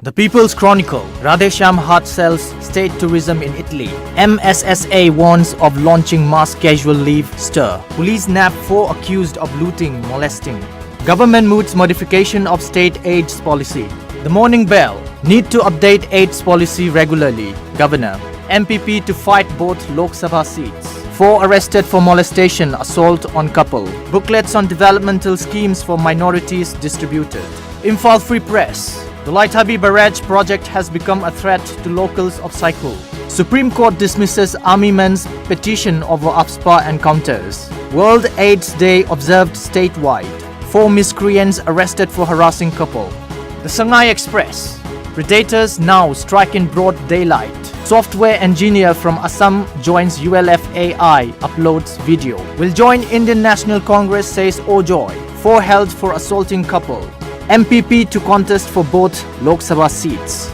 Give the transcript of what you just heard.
The People's Chronicle, Radhesham Heart sells state tourism in Italy. MSSA warns of launching mass casual leave stir. Police nab 4 accused of looting, molesting. Government moots modification of state AIDS policy. The Morning Bell, need to update AIDS policy regularly. Governor, MPP to fight both Lok Sabha seats. 4 arrested for molestation, assault on couple. Booklets on developmental schemes for minorities distributed. Imphal Free Press, the Laitabi Barrage project has become a threat to locals of Saikul. Supreme Court dismisses Army men's petition over AFSPA encounters. World AIDS Day observed statewide. 4 miscreants arrested for harassing couple. The Shanghai Express, predators now strike in broad daylight. Software engineer from Assam joins ULF AI, uploads video. Will join Indian National Congress, says Ojoy. 4 held for assaulting couple. MPP to contest for both Lok Sabha seats.